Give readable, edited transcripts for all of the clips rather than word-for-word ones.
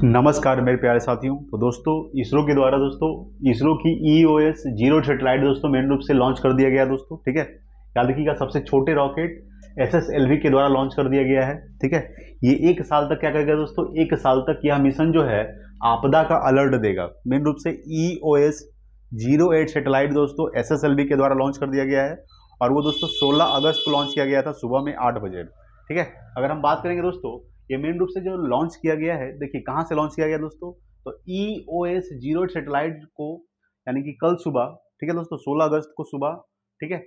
नमस्कार मेरे प्यारे साथियों। तो दोस्तों इसरो के द्वारा इसरो की EOS जीरो सैटेलाइट मेन रूप से लॉन्च कर दिया गया दोस्तों। ठीक है, याद रखिएगा सबसे छोटे रॉकेट SSLV के द्वारा लॉन्च कर दिया गया है। ठीक है, ये एक साल तक क्या करेगा दोस्तों, एक साल तक यह मिशन जो है आपदा का अलर्ट देगा। मेन रूप से EOS 08 सैटेलाइट दोस्तों SSLV के द्वारा लॉन्च कर दिया गया है और वो दोस्तों 16 अगस्त को लॉन्च किया गया था सुबह में 8 बजे। ठीक है, अगर हम बात करेंगे दोस्तों ये मेन रूप से जो लॉन्च किया गया है, देखिए कहाँ से लॉन्च किया गया दोस्तों, तो EOS 08 सैटेलाइट को यानी कि कल सुबह, ठीक है दोस्तों 16 अगस्त को सुबह, ठीक है,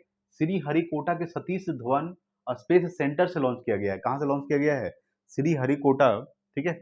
श्री हरिकोटा के सतीश धवन स्पेस सेंटर से लॉन्च किया गया है। कहाँ से लॉन्च किया गया है, श्री हरिकोटा, ठीक है,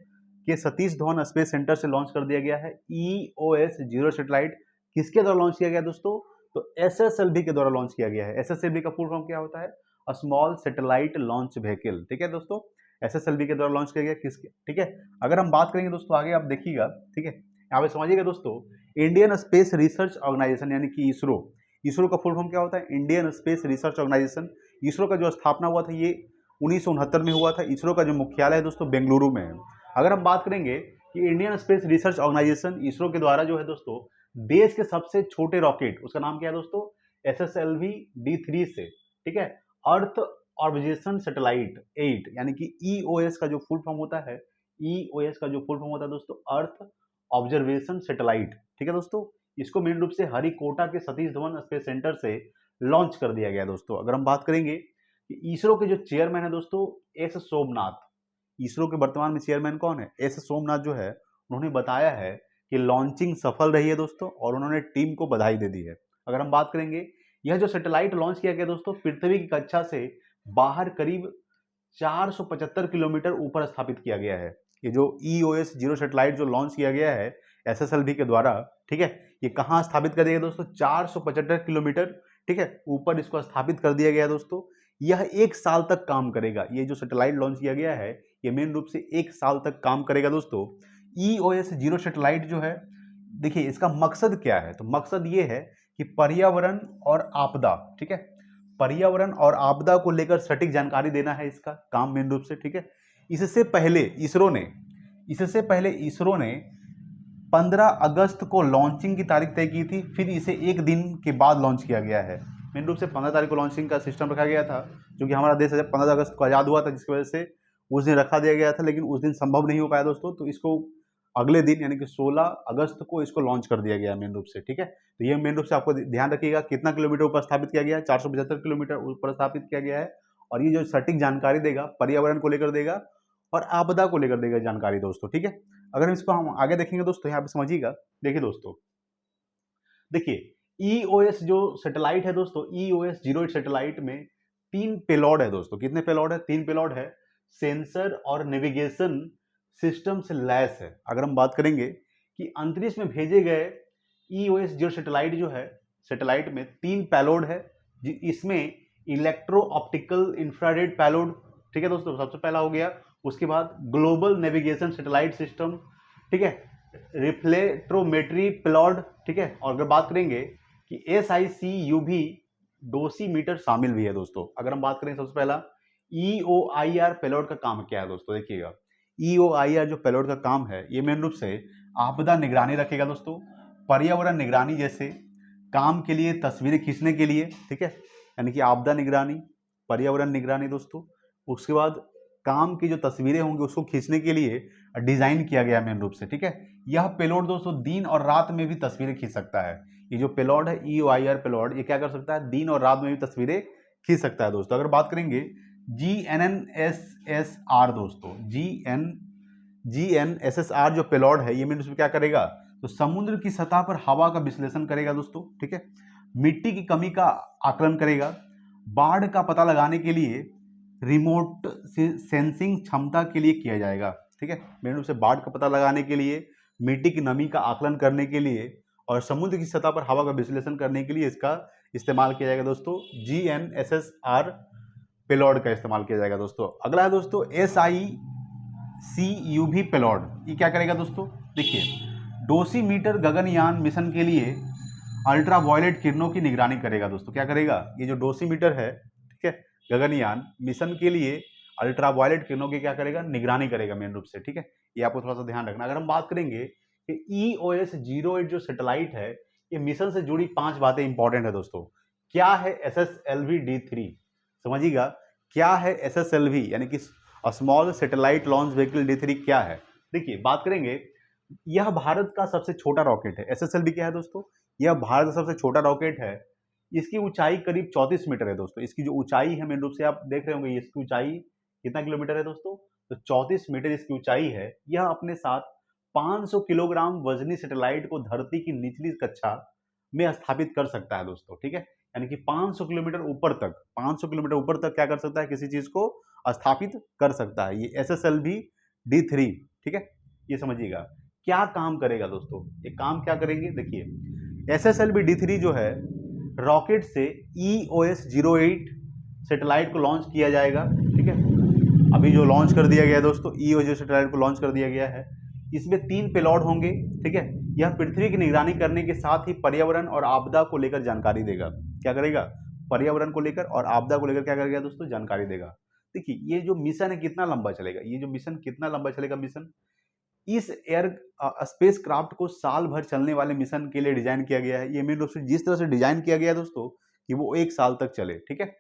के सतीश धवन स्पेस सेंटर से लॉन्च कर दिया गया है। EOS 0 सैटेलाइट किसके द्वारा लॉन्च किया गया दोस्तों, तो SSLV के द्वारा लॉन्च किया गया है। SSLV का फुल फॉर्म क्या होता है, स्मॉल सैटेलाइट लॉन्च व्हीकल। ठीक है दोस्तों, SSLV के द्वारा लॉन्च किया गया किसके, ठीक है। अगर हम बात करेंगे दोस्तों आगे आप देखिएगा, ठीक है, यहाँ पे समझिएगा दोस्तों, इंडियन स्पेस रिसर्च ऑर्गेनाइजेशन यानी कि इसरो, इसरो का फुल फॉर्म क्या होता है, Indian space research organisation. ISRO का जो स्थापना हुआ था ये 1969 में हुआ था। इसरो का जो मुख्यालय है दोस्तों बेंगलुरु में है। अगर हम बात करेंगे कि Indian space research organisation ISRO के द्वारा जो है दोस्तों देश के सबसे छोटे रॉकेट, उसका नाम क्या है दोस्तों, SSLV D3 से, ठीक है, अर्थ ऑब्जर्वेशन सैटेलाइट 8 यानी कि EOS का जो फुल फॉर्म होता है, EOS का जो फुल फॉर्म होता है दोस्तों अर्थ ऑब्जर्वेशन सैटेलाइट, ठीक है दोस्तों, इसको मेन रूप से हरिकोटा के सतीश धवन स्पेस सेंटर से लॉन्च कर दिया गया दोस्तों। अगर हम बात करेंगे कि इसरो के जो चेयरमैन है दोस्तों एस सोमनाथ, इसरो के वर्तमान में चेयरमैन कौन है, एस सोमनाथ जो है, उन्होंने बताया है कि लॉन्चिंग सफल रही है दोस्तों और उन्होंने टीम को बधाई दे दी है। अगर हम बात करेंगे यह जो सैटेलाइट लॉन्च किया गया दोस्तों पृथ्वी की कक्षा से बाहर करीब 475 किलोमीटर ऊपर स्थापित किया गया है। ये जो EOS 0 सैटेलाइट जो लॉन्च किया गया है SSLV के द्वारा, ठीक है, ये कहाँ स्थापित कर दिया गया दोस्तों, 475 किलोमीटर, ठीक है, ऊपर इसको स्थापित कर दिया गया दोस्तों। यह एक साल तक काम करेगा। ये जो सैटेलाइट लॉन्च किया गया है ये मेन रूप से एक साल तक काम करेगा दोस्तों। EOS 0 सैटेलाइट जो है, देखिए इसका मकसद क्या है, तो मकसद ये है कि पर्यावरण और आपदा, ठीक है, पर्यावरण और आपदा को लेकर सटीक जानकारी देना है इसका काम मेन रूप से। ठीक है, इससे पहले इसरो ने 15 अगस्त को लॉन्चिंग की तारीख तय की थी, फिर इसे एक दिन के बाद लॉन्च किया गया है। मेन रूप से 15 तारीख को लॉन्चिंग का सिस्टम रखा गया था, जो कि हमारा देश 15 अगस्त को आज़ाद हुआ था, जिसकी वजह से उस दिन रखा दिया गया था, लेकिन उस दिन संभव नहीं हो पाया दोस्तों, तो इसको अगले दिन यानी कि 16 अगस्त को इसको लॉन्च कर दिया गया मेन रूप से। ठीक है, तो ये मेन रूप से आपको ध्यान रखिएगा कितना किलोमीटर ऊपर स्थापित किया गया है, 475 किलोमीटर ऊपर स्थापित किया गया है। और ये जो सटीक जानकारी देगा पर्यावरण को लेकर देगा और आपदा को लेकर देगा जानकारी दोस्तों। ठीक है, अगर इसको हम आगे देखेंगे दोस्तों, यहाँ पे समझिएगा, देखिए दोस्तों, देखिए EOS जो सैटेलाइट है दोस्तों, EOS 08 सैटेलाइट में 3 पेलोड है दोस्तों। कितने पेलोड है, 3 पेलोड है। सेंसर और नेविगेशन सिस्टम से लैस है। अगर हम बात करेंगे कि अंतरिक्ष में भेजे गए EOS 0 सैटेलाइट जो है, सैटेलाइट में 3 पेलोड है। इसमें इलेक्ट्रो ऑप्टिकल इंफ्रारेड पेलोड, ठीक है दोस्तों, सबसे पहला हो गया। उसके बाद ग्लोबल नेविगेशन सैटेलाइट सिस्टम, ठीक है, रिफ्लेक्ट्रोमेट्री पेलोड, ठीक है, और अगर बात करेंगे कि SICUV डोसीमीटर शामिल भी है दोस्तों। अगर हम बात करें सबसे पहला EOIR पेलोड का काम क्या है दोस्तों, देखिएगा EOIR जो पेलोड का काम है ये मेन रूप से आपदा निगरानी रखेगा दोस्तों, पर्यावरण निगरानी जैसे काम के लिए तस्वीरें खींचने के लिए, ठीक है, यानी कि आपदा निगरानी, पर्यावरण निगरानी दोस्तों। उसके बाद काम की जो तस्वीरें होंगी उसको खींचने के लिए डिजाइन किया गया मेन रूप से। ठीक है, यह पेलोड दोस्तों दिन और रात में भी तस्वीरें खींच सकता है। ये जो पेलोड है EOIR पेलोड, ये क्या कर सकता है, दिन और रात में भी तस्वीरें खींच सकता है दोस्तों। अगर बात करेंगे GNSSR दोस्तों, GNSSR जो पेलोड है ये मेन रूप से क्या करेगा, तो समुद्र की सतह पर हवा का विश्लेषण करेगा दोस्तों। ठीक है, मिट्टी की कमी का आकलन करेगा, बाढ़ का पता लगाने के लिए रिमोट सेंसिंग क्षमता के लिए किया जाएगा। ठीक है, मेन रूप से बाढ़ का पता लगाने के लिए, मिट्टी की नमी का आकलन करने के लिए और समुद्र की सतह पर हवा का विश्लेषण करने के लिए इसका इस्तेमाल किया जाएगा दोस्तों। GNSSR पेलोड का इस्तेमाल किया जाएगा दोस्तों। अगला है दोस्तों SICUV पेलोड। ये क्या करेगा दोस्तों, देखिए डोसीमीटर गगनयान मिशन के लिए अल्ट्रावायलेट किरणों की निगरानी करेगा दोस्तों। क्या करेगा, ये जो डोसीमीटर है, ठीक है, गगनयान मिशन के लिए अल्ट्रा वायलेट किरणों की क्या करेगा, निगरानी करेगा मेन रूप से, ठीक है। ये आपको थोड़ा सा ध्यान रखना। अगर हम बात करेंगे कि EOS-08 जो सैटेलाइट है, ये मिशन से जुड़ी 5 बातें इंपॉर्टेंट है दोस्तों। क्या है SSLV-D3, समझिएगा, क्या है SSLV यानी कि small satellite launch vehicle D3 क्या है। देखिए बात करेंगे, यह भारत का सबसे छोटा रॉकेट है। SSLV क्या है दोस्तों, यह भारत का सबसे छोटा रॉकेट है। इसकी ऊंचाई करीब 34 मीटर है दोस्तों। इसकी जो ऊंचाई है मेन रूप से आप देख रहे होंगे, इसकी ऊंचाई कितना किलोमीटर है दोस्तों, तो 34 मीटर इसकी ऊंचाई है। यह अपने साथ 500 किलोग्राम वजनी सैटेलाइट को धरती की निचली कक्षा में स्थापित कर सकता है दोस्तों, ठीक है। यानी कि 500 किलोमीटर ऊपर तक, 500 किलोमीटर ऊपर तक क्या कर सकता है, किसी चीज को स्थापित कर सकता है। ये SSLV-D3, ठीक है, ये समझिएगा। क्या काम करेगा दोस्तों, ये काम क्या करेंगे, देखिए SSLV-D3 जो है रॉकेट से EOS-08 सैटेलाइट को लॉन्च किया जाएगा, ठीक है। अभी जो लॉन्च कर दिया गया है दोस्तों, EOS सैटेलाइट को लॉन्च कर दिया गया है। इसमें 3 पेलॉड होंगे, ठीक है। यह पृथ्वी की निगरानी करने के साथ ही पर्यावरण और आपदा को लेकर जानकारी देगा। क्या करेगा, पर्यावरण को लेकर और आपदा को लेकर क्या करेगा दोस्तों, जानकारी देगा। देखिए ये जो मिशन है कितना लंबा चलेगा, ये जो मिशन कितना लंबा चलेगा मिशन, इस एयर स्पेस क्राफ्ट को साल भर चलने वाले मिशन के लिए डिजाइन किया गया है। ये मेन रूप से जिस तरह से डिजाइन किया गया है दोस्तों कि वो 1 साल तक चले, ठीक है।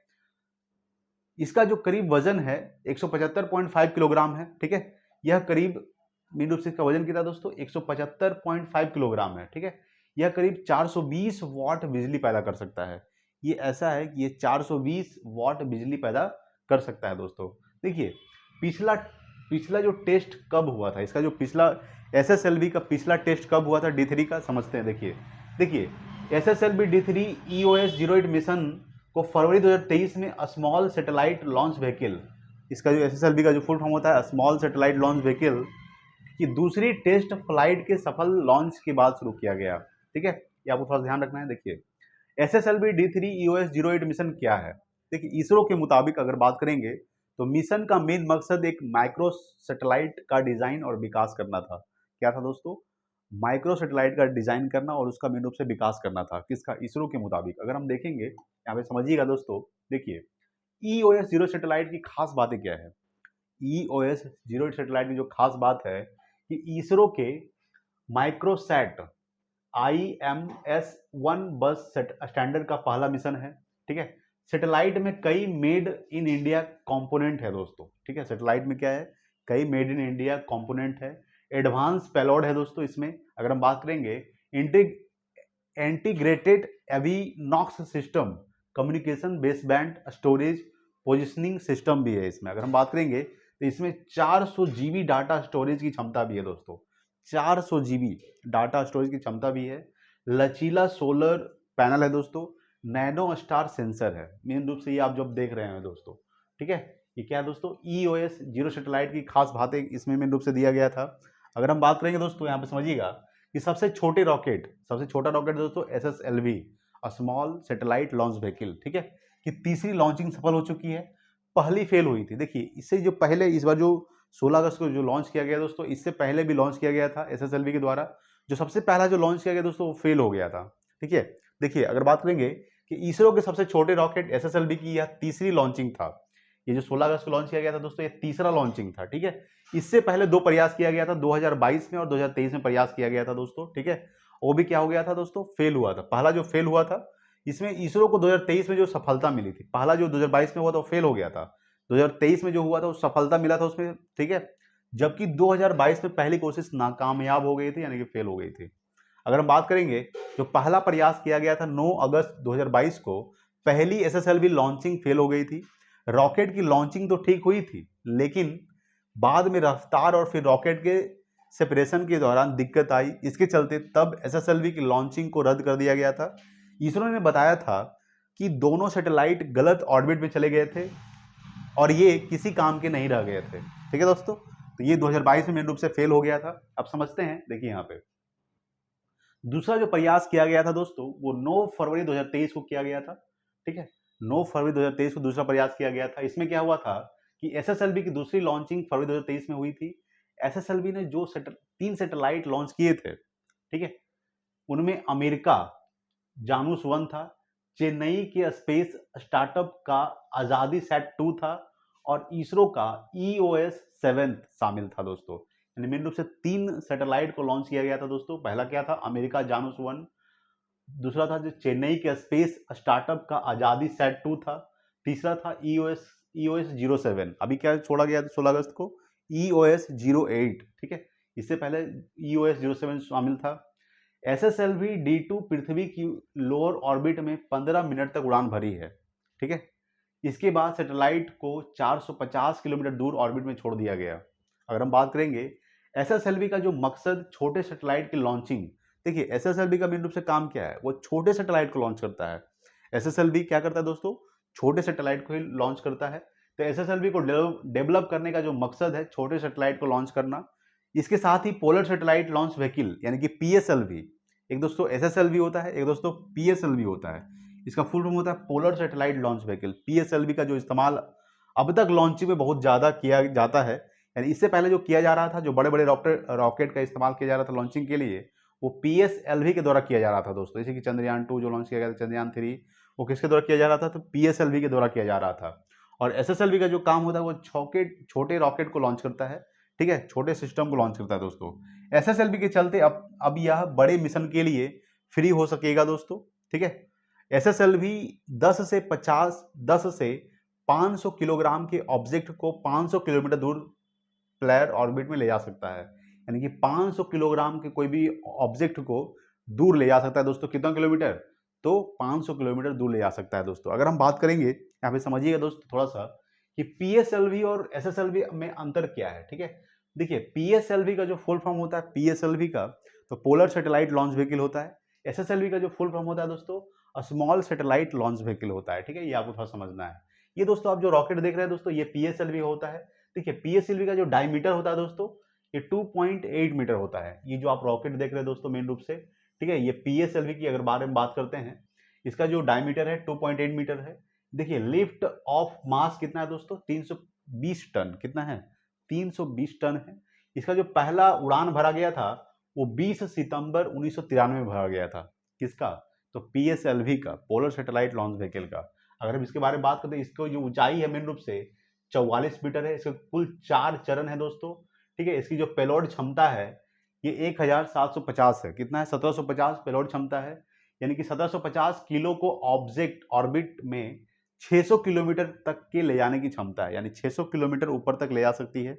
इसका जो करीब वजन है 175.5 किलोग्राम है, ठीक है। यह करीब मेन रूप से इसका वजन कितना दोस्तों, 175.5 किलोग्राम है, ठीक है। यह करीब 420 वॉट बिजली पैदा कर सकता है। ये ऐसा है कि ये 420 वॉट बिजली पैदा कर सकता है दोस्तों। देखिए पिछला पिछला जो टेस्ट कब हुआ था, इसका जो पिछला SSLV का पिछला टेस्ट कब हुआ था D3 का, समझते हैं। देखिए SSLV-D3 EOS-08 मिशन को फरवरी 2023 में स्मॉल सैटेलाइट लॉन्च व्हीकल, इसका जो SSLV का जो फुल फॉर्म होता है स्मॉल सैटेलाइट लॉन्च व्हीकल, की दूसरी टेस्ट फ्लाइट के सफल लॉन्च के बाद शुरू किया गया, ठीक है। ये आपको थोड़ा ध्यान रखना है। देखिए SSLV-D3 EOS-08 मिशन क्या है। देखिए इसरो के मुताबिक अगर बात करेंगे तो मिशन का मेन मकसद एक माइक्रो सैटेलाइट का डिजाइन और विकास करना था। क्या था दोस्तों, माइक्रो सैटेलाइट का डिजाइन करना और उसका मेन रूप से विकास करना था। किसका, इसरो के मुताबिक। अगर हम देखेंगे यहाँ पे समझिएगा दोस्तों, देखिए EOS-0 सैटेलाइट की खास बातें क्या है। EOS-0 सैटेलाइट की जो खास बात है कि इसरो के माइक्रोसैट IMS-1 बस स्टैंडर्ड का पहला मिशन है, ठीक है। सैटेलाइट में कई मेड इन इंडिया कंपोनेंट है दोस्तों, ठीक है। सैटेलाइट में क्या है, कई मेड इन इंडिया कंपोनेंट है। एडवांस पेलोड है दोस्तों इसमें। अगर हम बात करेंगे integrated avionics system, communication baseband storage positioning system भी है इसमें। अगर हम बात करेंगे तो इसमें 400 GB डाटा स्टोरेज की क्षमता भी है दोस्तों, 400 GB डाटा स्टोरेज की क्षमता भी है। लचीला सोलर पैनल है दोस्तों, नैनो स्टार सेंसर है। मेन रूप से ये आप जब देख रहे हैं दोस्तों, ठीक है। ये क्या है दोस्तों, EOS-0 सैटेलाइट की खास बातें इसमें मेन रूप से दिया गया था। अगर हम बात करेंगे दोस्तों, यहाँ पे समझिएगा कि सबसे छोटा रॉकेट दोस्तों SSLV small satellite launch vehicle, ठीक है, कि तीसरी लॉन्चिंग सफल हो चुकी है। पहली फेल हुई थी। देखिए इससे जो पहले, इस बार जो 16 अगस्त को जो लॉन्च किया गया दोस्तों, इससे पहले भी लॉन्च किया गया था SSLV के द्वारा। जो सबसे पहला जो लॉन्च किया गया दोस्तों वो फेल हो गया था, ठीक है। देखिए अगर बात करेंगे कि इसरो के सबसे छोटे रॉकेट SSLV की यह तीसरी लॉन्चिंग था। ये जो 16 अगस्त को लॉन्च किया गया था दोस्तों, ये तीसरा लॉन्चिंग था, ठीक है। इससे पहले 2 प्रयास किया गया था, 2022 में और 2023 में प्रयास किया गया था दोस्तों, ठीक है। वो भी क्या हो गया था दोस्तों, फेल हुआ था। पहला जो फेल हुआ था, इसमें इसरो को 2023 में जो सफलता मिली थी। पहला जो 2022 में हुआ था वो फेल हो गया था, 2023 में जो हुआ था वो सफलता मिला था उसमें, ठीक है। जबकि 2022 में पहली कोशिश नाकामयाब हो गई थी, यानी कि फेल हो गई थी। अगर हम बात करेंगे, जो पहला प्रयास किया गया था 9 अगस्त 2022 को, पहली SSLV लॉन्चिंग फेल हो गई थी। रॉकेट की लॉन्चिंग तो ठीक हुई थी, लेकिन बाद में रफ्तार और फिर रॉकेट के सेपरेशन के दौरान दिक्कत आई। इसके चलते तब SSLV की लॉन्चिंग को रद्द कर दिया गया था। इसरो ने बताया था कि दोनों सैटेलाइट गलत ऑर्बिट में चले गए थे और ये किसी काम के नहीं रह गए थे, ठीक है दोस्तों। तो ये 2022 में मेन रूप से फेल हो गया था। अब समझते हैं, देखिए यहाँ पे दूसरा जो प्रयास किया गया था दोस्तों, वो 9 फरवरी 2023 को किया गया था, ठीक है। 9 फरवरी 2023 को दूसरा प्रयास किया गया था। इसमें क्या हुआ था कि SSLV की दूसरी लॉन्चिंग फरवरी 2023 में हुई थी। SSLV ने जो 3 सैटेलाइट लॉन्च किए थे, ठीक है, उनमें अमेरिका जानूस 1 था, चेन्नई के स्पेस स्टार्टअप का आजादी सैट 2 था और इसरो का EOS 7 शामिल था दोस्तों। यानी मेन रूप से 3 सैटेलाइट को लॉन्च किया गया था दोस्तों। पहला क्या था, अमेरिका जानुस 1, दूसरा था जो चेन्नई के स्पेस स्टार्टअप का आजादी सैट 2 था, तीसरा था EOS 07। अभी क्या छोड़ा गया 16 अगस्त को, EOS 08, ठीक है। इससे पहले EOS 07 शामिल था। SSLV D2 पृथ्वी की लोअर ऑर्बिट में 15 मिनट तक उड़ान भरी है, ठीक है। इसके बाद सैटेलाइट को 450 किलोमीटर दूर ऑर्बिट में छोड़ दिया गया। अगर हम बात करेंगे SSLV का जो मकसद छोटे सैटेलाइट की लॉन्चिंग, देखिए SSLV का मेन रूप से काम क्या है, वो छोटे सैटेलाइट को लॉन्च करता है। SSLV क्या करता है दोस्तों, छोटे सैटेलाइट को ही लॉन्च करता है। तो SSLV को डेवलप करने का जो मकसद है छोटे सैटेलाइट को लॉन्च करना। इसके साथ ही पोलर सैटेलाइट लॉन्च व्हीकल यानी कि PSLV, एक दोस्तों SSLV होता है, एक दोस्तों PSLV होता है। इसका फुल फॉर्म होता है polar satellite launch vehicle. PSLV का जो इस्तेमाल अब तक लॉन्चिंग में बहुत ज़्यादा किया जाता है, यानी इससे पहले जो किया जा रहा था, जो बड़े बड़े रॉकेट का इस्तेमाल किया जा रहा था लॉन्चिंग के लिए, वो PSLV के द्वारा किया जा रहा था दोस्तों। जैसे कि चंद्रयान 2 जो लॉन्च किया गया था, चंद्रयान 3, वो किसके द्वारा किया जा रहा था, तो PSLV के द्वारा किया जा रहा था। और SSLV का जो काम होता है वो छोटे रॉकेट को लॉन्च करता है, ठीक है, छोटे सिस्टम को लॉन्च करता है दोस्तों। SSLV के चलते अब यह बड़े मिशन के लिए फ्री हो सकेगा दोस्तों, ठीक है। SSLV 10 से 500 किलोग्राम के ऑब्जेक्ट को 500 किलोमीटर दूर प्लेयर ऑर्बिट में ले जा सकता है। यानी कि 500 किलोग्राम के कोई भी ऑब्जेक्ट को दूर ले जा सकता है दोस्तों। कितना किलोमीटर, तो 500 किलोमीटर दूर ले जा सकता है दोस्तों। अगर हम बात करेंगे यहाँ पे समझिएगा दोस्तों थोड़ा सा कि PSLV और SSLV में अंतर क्या है, ठीक है। देखिए PSLV का जो फुल फॉर्म होता है, PSLV का तो पोलर सैटेलाइट लॉन्च व्हीकल होता है। SSLV का जो फुल फॉर्म होता है दोस्तों, स्मॉल सैटेलाइट लॉन्च व्हीकल होता है, ठीक है। ये आपको थोड़ा समझना है। ये दोस्तों आप जो रॉकेट देख रहे हैं दोस्तों, ये PSLV होता है। देखिए PSLV का जो डायमीटर होता है दोस्तों, ये 2.8 मीटर होता है। ये जो आप रॉकेट देख रहे हैं दोस्तों मेन रूप से, ठीक है, ये PSLV की अगर बारे में बात करते हैं, इसका जो डायमीटर है 2.8 मीटर है। देखिए लिफ्ट ऑफ मास कितना है दोस्तों, 320 टन। कितना है, 320 टन है। इसका जो पहला उड़ान भरा गया था वो 20 सितंबर 1993 में भरा गया था। किसका, तो PSLV का, पोलर सैटेलाइट लॉन्च व्हीकल का। अगर हम इसके बारे में बात करते हैं, इसको जो ऊंचाई है मेन रूप से 44 मीटर है। इसके कुल 4 चरण है दोस्तों, ठीक है। इसकी जो पेलोड क्षमता है ये 1750 है। कितना है, 1750 पेलोड क्षमता है। यानी कि 1750 किलो को ऑब्जेक्ट ऑर्बिट में 600 किलोमीटर तक के ले जाने की क्षमता है। यानी 600 किलोमीटर ऊपर तक ले जा सकती है,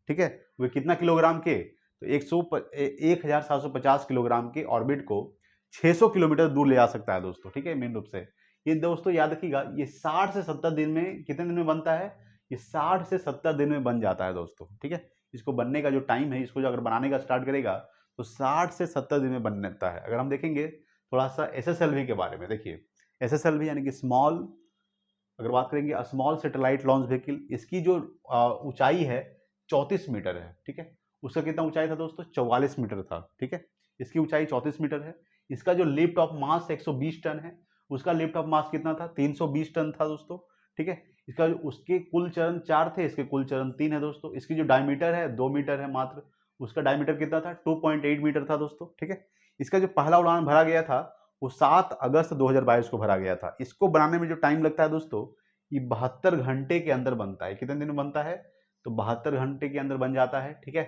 ठीक है। वे कितना किलोग्राम के, तो 1750 किलोग्राम के ऑर्बिट को 600 किलोमीटर दूर ले जा सकता है दोस्तों, ठीक है। मेन रूप से ये दोस्तों याद रखिएगा, ये 60 से 70 दिन में, कितने दिन में बनता है, ये 60 से 70 दिन में बन जाता है दोस्तों, ठीक है। इसको बनने का जो टाइम है, इसको जो अगर बनाने का स्टार्ट करेगा तो 60 से 70 दिन में बन जाता है। अगर हम देखेंगे थोड़ा सा SSLV के बारे में, देखिए SSLV यानी कि स्मॉल, अगर बात करेंगे स्मॉल सैटेलाइट लॉन्च व्हीकल, इसकी जो ऊंचाई है 34 मीटर है, ठीक है। उसका कितना ऊंचाई था दोस्तों, 44 मीटर था, ठीक है। इसकी ऊंचाई 34 मीटर है। इसका जो लिफ्ट ऑफ मास 120 टन है, उसका लिफ्ट ऑफ मास कितना था, 320 टन था दोस्तों, ठीक है। इसका जो उसके कुल चरण 4 थे, इसके कुल चरण 3 है दोस्तों। इसकी जो डायमीटर है 2 मीटर है मात्र, उसका डायमीटर कितना था, 2.8 मीटर था दोस्तों, ठीक है। इसका जो पहला उड़ान भरा गया था वो 7 अगस्त 2022 को भरा गया था। इसको बनाने में जो टाइम लगता है दोस्तों, ये 72 घंटे के अंदर बनता है। कितने दिन में बनता है, तो 72 घंटे के अंदर बन जाता है, ठीक है।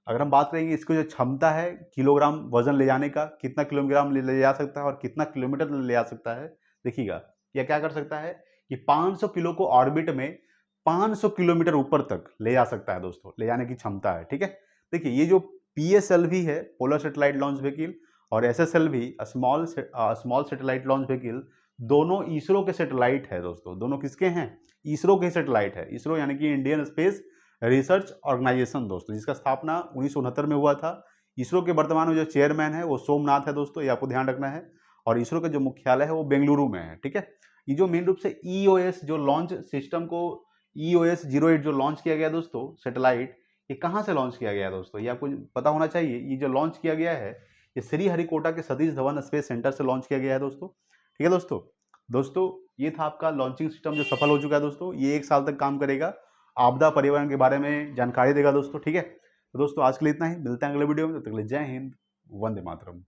अगर हम बात करेंगे इसको जो क्षमता है किलोग्राम वजन ले जाने का, कितना किलोग्राम ले जा सकता है और कितना किलोमीटर ले जा सकता है, देखिएगा यह क्या कर सकता है कि 500 किलो को ऑर्बिट में 500 किलोमीटर ऊपर तक ले जा सकता है दोस्तों, ले जाने की क्षमता है, ठीक है। देखिए ये जो PSLV है, पोलर सैटेलाइट लॉन्च व्हीकल, और SSLV small satellite launch vehicle, दोनों इसरो के सैटेलाइट है दोस्तों। दोनों किसके हैं, इसरो के सैटेलाइट है। इसरो यानी कि इंडियन स्पेस रिसर्च ऑर्गेनाइजेशन दोस्तों, जिसका स्थापना 1969 में हुआ था। इसरो के वर्तमान में जो चेयरमैन है वो सोमनाथ है दोस्तों, ये आपको ध्यान रखना है। और इसरो का जो मुख्यालय है वो बेंगलुरु में है, ठीक है। ये जो मेन रूप से EOS जो लॉन्च सिस्टम को, EOS 08 जो लॉन्च किया गया दोस्तों सैटेलाइट, ये कहाँ से लॉन्च किया गया दोस्तों, ये आपको पता होना चाहिए। ये जो लॉन्च किया गया है ये श्रीहरिकोटा के सतीश धवन स्पेस सेंटर से लॉन्च किया गया है दोस्तों, ठीक है। दोस्तों ये था आपका लॉन्चिंग सिस्टम जो सफल हो चुका है दोस्तों। ये 1 साल तक काम करेगा, आपदा पर्यावरण के बारे में जानकारी देगा दोस्तों, ठीक है। तो दोस्तों आज के लिए इतना ही, मिलते हैं अगले वीडियो में। तब तक के लिए जय हिंद, वंदे मातरम।